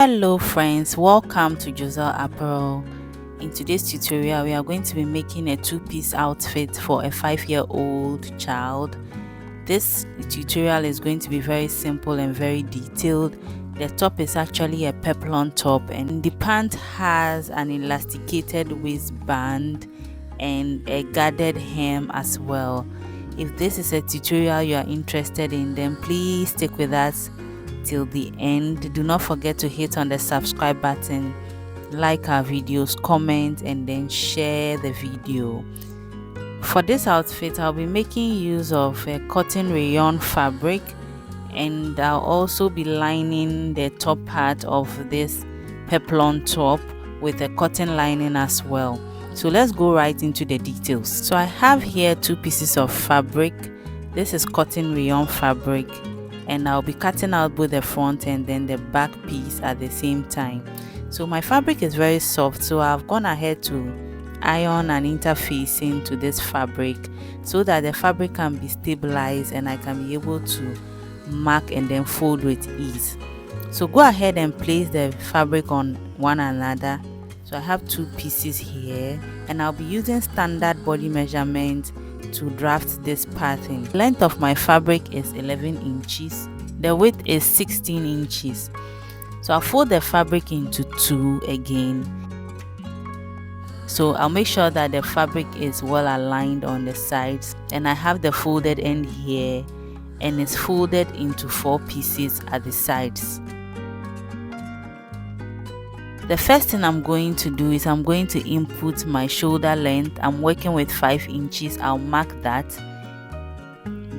Hello friends, welcome to Josel Apparel. In today's tutorial, we are going to be making a two-piece outfit for a 5-year-old child. This tutorial is going to be very simple and very detailed. The top is actually a peplum top and the pant has an elasticated waistband and a guarded hem as well. If this is a tutorial you are interested in, then please stick with us till the end. Do not forget to hit on the subscribe button, like our videos, comment, and then share the video. For this outfit, I'll be making use of a cotton rayon fabric, and I'll also be lining the top part of this peplum top with a cotton lining as well. So let's go right into the details. So I have here two pieces of fabric. This is cotton rayon fabric, and I'll be cutting out both the front and then the back piece at the same time. So my fabric is very soft, so I've gone ahead to iron an interfacing to this fabric so that the fabric can be stabilized and I can be able to mark and then fold with ease. So go ahead and place the fabric on one another. So I have two pieces here, and I'll be using standard body measurement to draft this pattern. The length of my fabric is 11 inches. The width is 16 inches. So I'll fold the fabric into two again. So I'll make sure that the fabric is well aligned on the sides, and I have the folded end here, and it's folded into 4 pieces at the sides. The first thing I'm going to do is I'm going to input my shoulder length. I'm working with 5 inches. I'll mark that.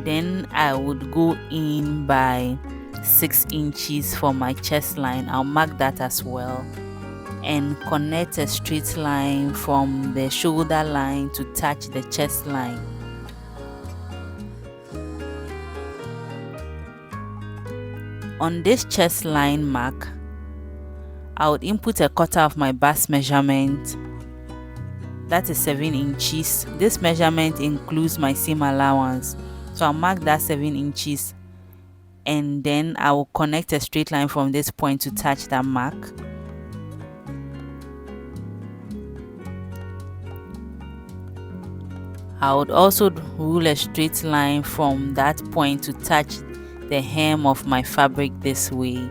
Then I would go in by 6 inches for my chest line. I'll mark that as well, and connect a straight line from the shoulder line to touch the chest line. On this chest line mark, I would input a quarter of my bust measurement. That is 7 inches. This measurement includes my seam allowance, so I'll mark that 7 inches, and then I will connect a straight line from this point to touch that mark. I would also rule a straight line from that point to touch the hem of my fabric this way.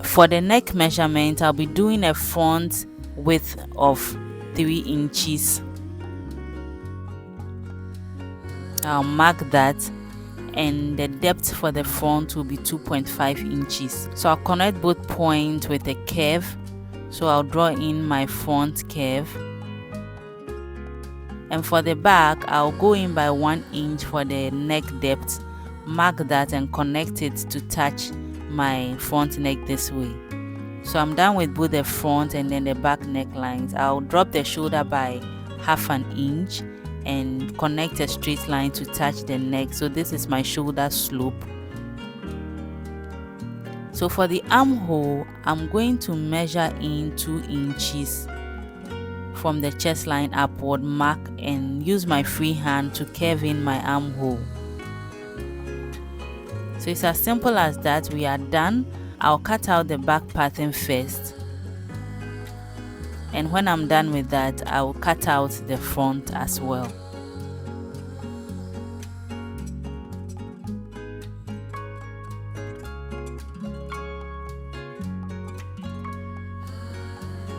For the neck measurement, I'll be doing a front width of 3 inches. I'll mark that, and the depth for the front will be 2.5 inches. So I'll connect both points with a curve. So I'll draw in my front curve. And for the back, I'll go in by 1 inch for the neck depth, mark that and connect it to touch my front neck this way. So I'm done with both the front and then the back necklines. I'll drop the shoulder by half an inch and connect a straight line to touch the neck. So this is my shoulder slope. So for the armhole, I'm going to measure in 2 inches from the chest line upward, mark and use my free hand to curve in my armhole. So it's as simple as that. We are done. I'll cut out the back pattern first, and when I'm done with that, I will cut out the front as well.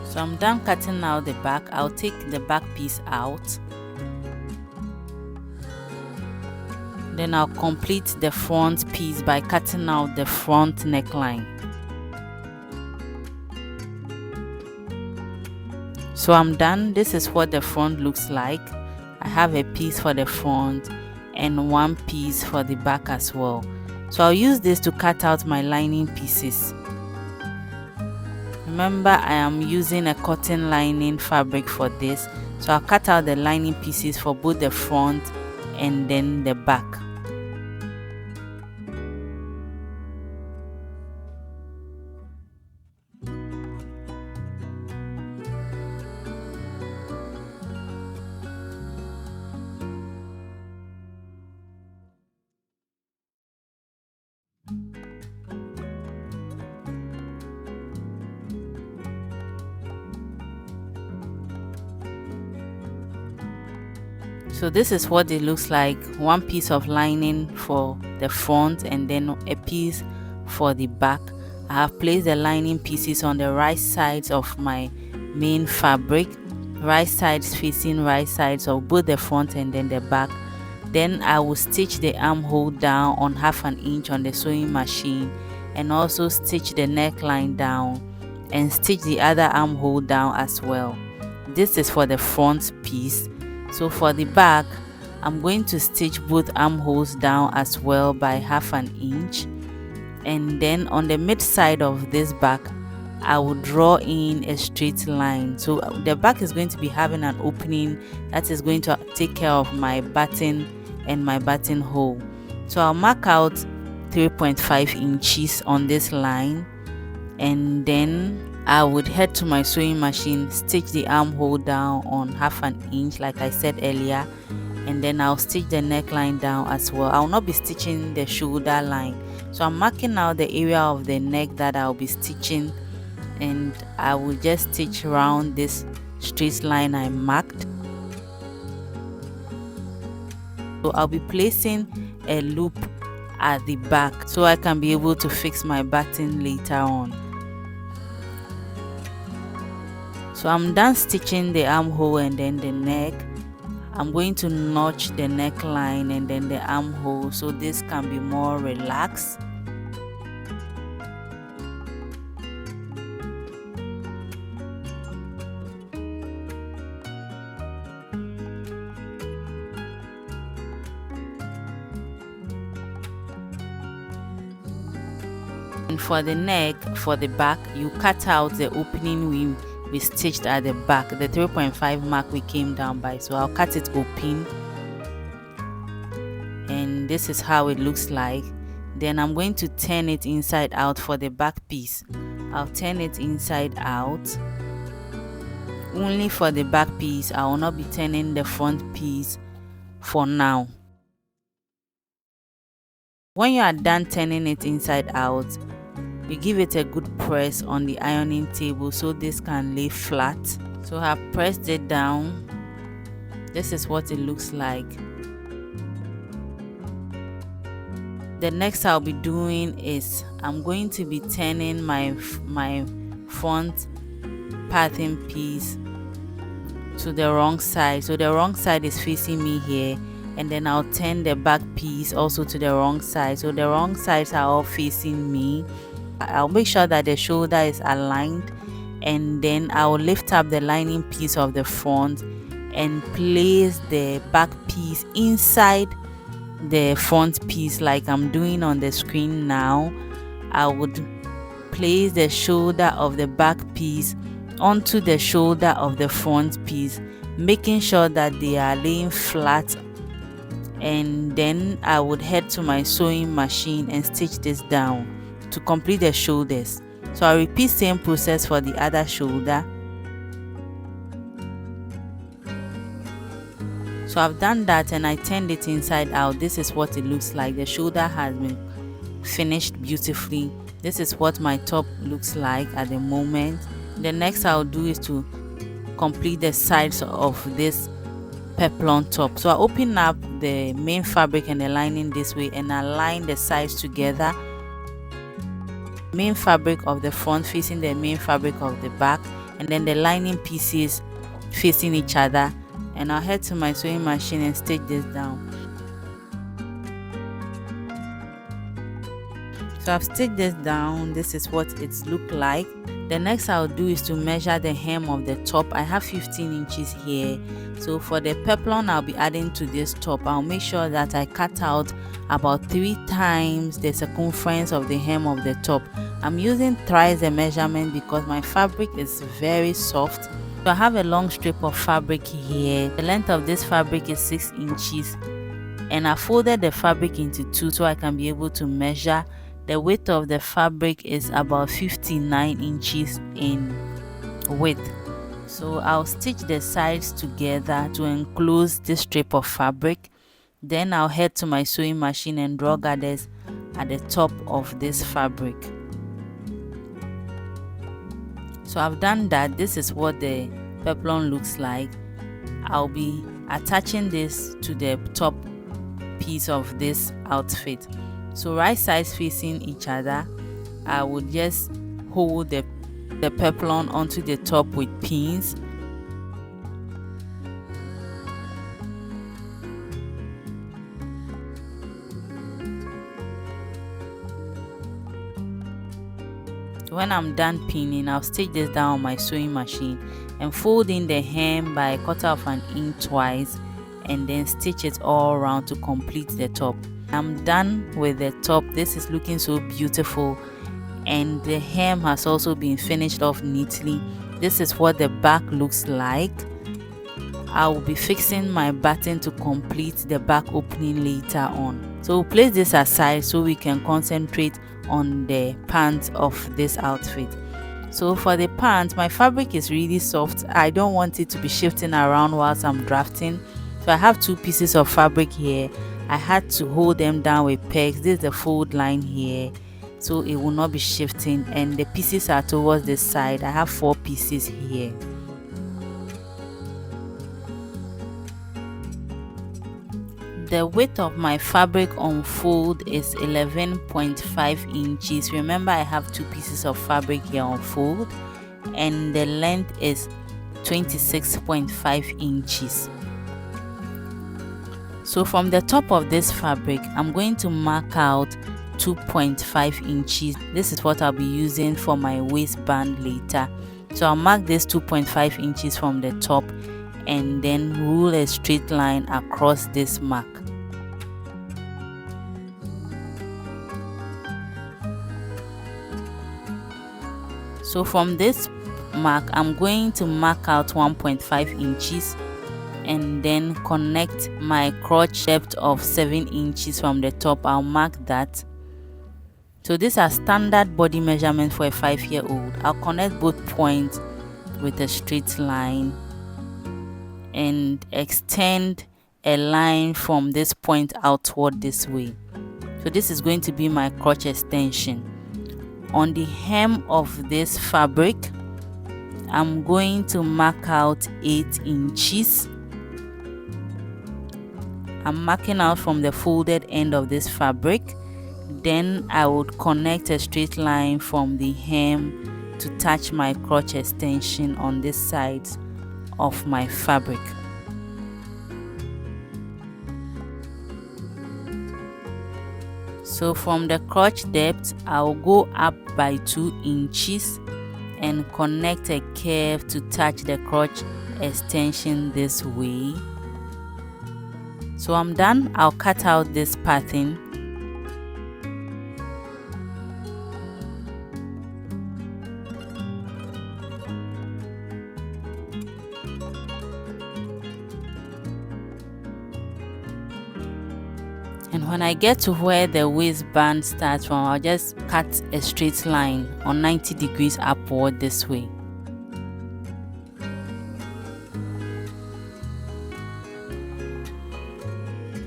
So I'm done cutting out the back. I'll take the back piece out. Then I'll complete the front piece by cutting out the front neckline. So I'm done. This is what the front looks like. I have a piece for the front and one piece for the back as well. So I'll use this to cut out my lining pieces. Remember, I am using a cotton lining fabric for this, so I'll cut out the lining pieces for both the front and then the back. So this is what it looks like: one piece of lining for the front and then a piece for the back. I have placed the lining pieces on the right sides of my main fabric, right sides facing right sides of both the front and then the back. Then I will stitch the armhole down on 1/2 inch on the sewing machine, and also stitch the neckline down and stitch the other armhole down as well. This is for the front piece. So for the back, I'm going to stitch both armholes down as well by 1/2 inch, and then on the mid side of this back I will draw in a straight line. So the back is going to be having an opening that is going to take care of my button and my buttonhole. So I'll mark out 3.5 inches on this line, and then I would head to my sewing machine, stitch the armhole down on 1/2 inch like I said earlier, and then I'll stitch the neckline down as well. I'll not be stitching the shoulder line, so I'm marking out the area of the neck that I'll be stitching, and I will just stitch around this straight line I marked. So I'll be placing a loop at the back so I can be able to fix my button later on. So I'm done stitching the armhole and then the neck. I'm going to notch the neckline and then the armhole so this can be more relaxed. And for the neck, for the back, you cut out the opening we stitched at the back, the 3.5 mark we came down by. So I'll cut it open, and this is how it looks like. Then I'm going to turn it inside out for the back piece. I'll turn it inside out only for the back piece. I will not be turning the front piece for now. When you are done turning it inside out, you give it a good press on the ironing table so this can lay flat. So I have pressed it down. This is what it looks like. The next I'll be doing is I'm going to be turning my front pattern piece to the wrong side. So the wrong side is facing me here, and then I'll turn the back piece also to the wrong side. So the wrong sides are all facing me. I'll make sure that the shoulder is aligned, and then I'll lift up the lining piece of the front and place the back piece inside the front piece like I'm doing on the screen now. I would place the shoulder of the back piece onto the shoulder of the front piece, making sure that they are laying flat, and then I would head to my sewing machine and stitch this down to complete the shoulders. So I repeat same process for the other shoulder. So I've done that and I turned it inside out. This is what it looks like. The shoulder has been finished beautifully. This is what my top looks like at the moment. The next I'll do is to complete the sides of this peplum top. So I open up the main fabric and the lining this way and align the sides together. Main fabric of the front facing the main fabric of the back, and then the lining pieces facing each other, and I'll head to my sewing machine and stitch this down. So I've stitched this down. This is what it's look like. The next I'll do is to measure the hem of the top. I have 15 inches here. So for the peplum I'll be adding to this top, I'll make sure that I cut out about 3 times the circumference of the hem of the top. I'm using thrice the measurement because my fabric is very soft. So I have a long strip of fabric here. The length of this fabric is 6 inches, and I folded the fabric into 2 so I can be able to measure. The width of the fabric is about 59 inches in width. So I'll stitch the sides together to enclose this strip of fabric. Then I'll head to my sewing machine and draw gathers at the top of this fabric. So I've done that. This is what the peplum looks like. I'll be attaching this to the top piece of this outfit. So right sides facing each other, I would just hold the peplum onto the top with pins. When I'm done pinning, I'll stitch this down on my sewing machine and fold in the hem by 1/4 inch twice, and then stitch it all around to complete the top. I'm done with the top. This is looking so beautiful, and the hem has also been finished off neatly. This is what the back looks like. I will be fixing my button to complete the back opening later on. So we'll place this aside so we can concentrate on the pants of this outfit. So for the pants, my fabric is really soft. I don't want it to be shifting around whilst I'm drafting. So I have 2 pieces of fabric here. I had to hold them down with pegs. This is the fold line here, so it will not be shifting, and the pieces are towards the side. I have 4 pieces here. The width of my fabric on fold is 11.5 inches. Remember, I have 2 pieces of fabric here on fold, and the length is 26.5 inches. So from the top of this fabric, I'm going to mark out 2.5 inches. This is what I'll be using for my waistband later. So I'll mark this 2.5 inches from the top and then rule a straight line across this mark. So from this mark, I'm going to mark out 1.5 inches and then connect my crotch depth of 7 inches from the top. I'll mark that. So these are standard body measurements for a 5-year-old. I'll connect both points with a straight line and extend a line from this point outward this way. So this is going to be my crotch extension. On the hem of this fabric, I'm going to mark out 8 inches. I'm marking out from the folded end of this fabric. Then I would connect a straight line from the hem to touch my crotch extension on this side of my fabric. So from the crotch depth, I'll go up by 2 inches and connect a curve to touch the crotch extension this way. So I'm done. I'll cut out this pattern. And when I get to where the waistband starts from, I'll just cut a straight line on 90 degrees upward this way.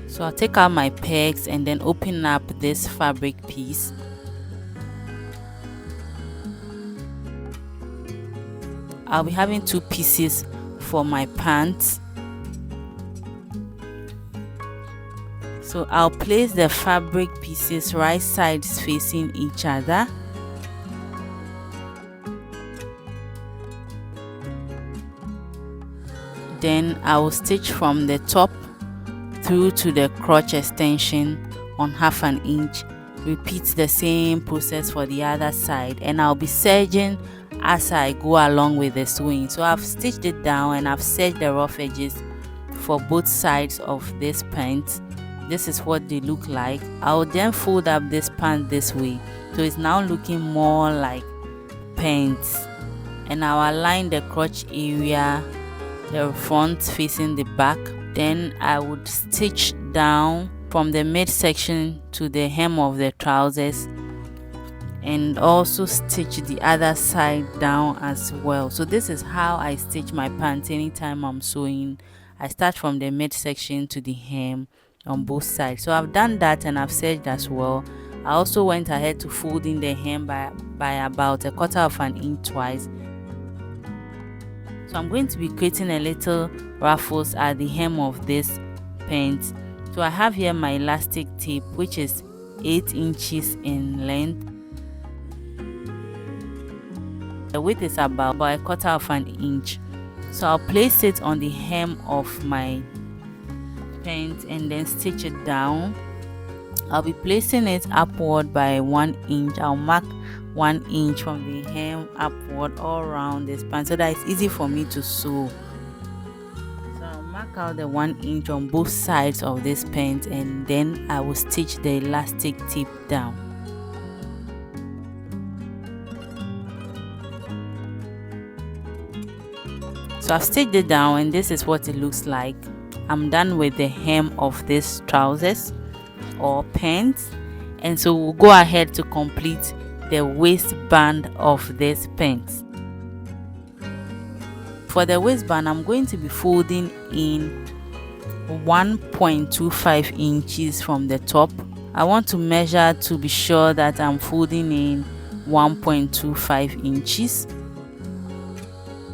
So I'll take out my pegs and then open up this fabric piece. I'll be having 2 pieces for my pants. So I'll place the fabric pieces right sides facing each other. Then I will stitch from the top through to the crotch extension on 1/2 inch. Repeat the same process for the other side, and I'll be serging as I go along with the sewing. So I've stitched it down and I've serged the rough edges for both sides of this pant. This is what they look like. I'll then fold up this pant this way, so it's now looking more like pants. And I'll align the crotch area, the front facing the back. Then I would stitch down from the midsection to the hem of the trousers, and also stitch the other side down as well. So this is how I stitch my pants anytime I'm sewing. I start from the midsection to the hem on both sides. So I've done that and I've serged as well. I also went ahead to fold in the hem by about 1/4 inch twice. So I'm going to be creating a little ruffles at the hem of this pant. So I have here my elastic tip, which is 8 inches in length. The width is about a quarter of an inch. So I'll place it on the hem of my pant and then stitch it down. I'll be placing it upward by 1 inch. I'll mark 1 inch from the hem upward all around this pant so that it's easy for me to sew. So I'll mark out the 1 inch on both sides of this pant and then I will stitch the elastic tip down. So I've stitched it down and this is what it looks like. I'm done with the hem of this trousers or pants, and so we'll go ahead to complete the waistband of this pants. For the waistband, I'm going to be folding in 1.25 inches from the top. I want to measure to be sure that I'm folding in 1.25 inches.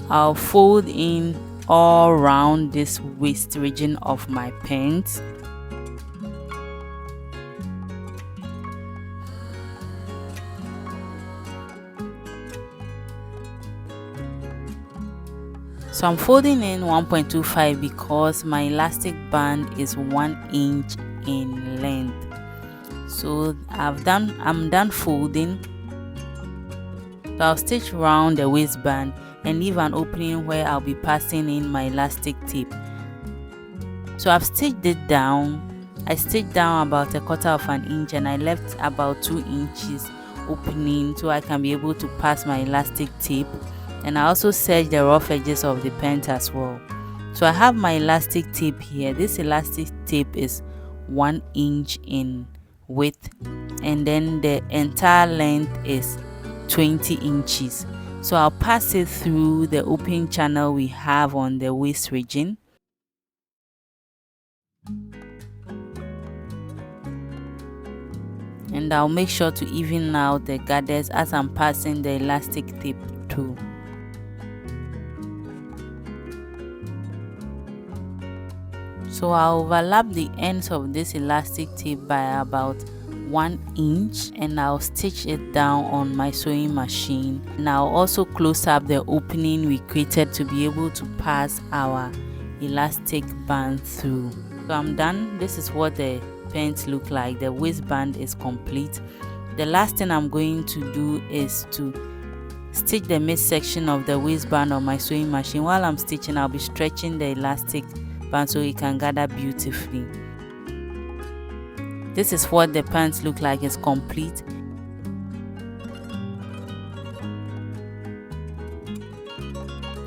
I'll fold in all around this waist region of my pants. So I'm folding in 1.25 because my elastic band is 1 inch in length. So I'm done folding. So I'll stitch around the waistband and leave an opening where I'll be passing in my elastic tip. So I've stitched it down. I stitched down about a quarter of an inch and I left about 2 inches opening so I can be able to pass my elastic tip. And I also serged the rough edges of the pant as well. So I have my elastic tape here. This elastic tape is 1 inch in width and then the entire length is 20 inches. So I'll pass it through the open channel we have on the waist region. And I'll make sure to even out the gathers as I'm passing the elastic tape through. So I'll overlap the ends of this elastic tape by about 1 inch and I'll stitch it down on my sewing machine. And I'll also close up the opening we created to be able to pass our elastic band through. So I'm done. This is what the pants look like. The waistband is complete. The last thing I'm going to do is to stitch the midsection of the waistband on my sewing machine. While I'm stitching, I'll be stretching the elastic band so it can gather beautifully. This is what the pants look like. It's complete.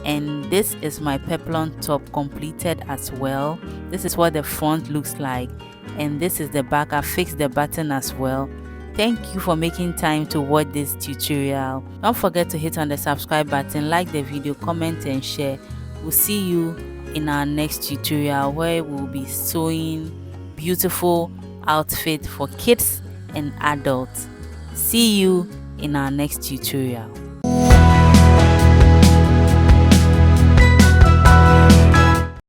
And this is my peplum top completed as well. This is what the front looks like, and this is the back. I fixed the button as well. Thank you for making time to watch this tutorial. Don't forget to hit on the subscribe button, like the video, comment and share. We'll see you in our next tutorial where we'll be sewing beautiful outfit for kids and adults. See you in our next tutorial.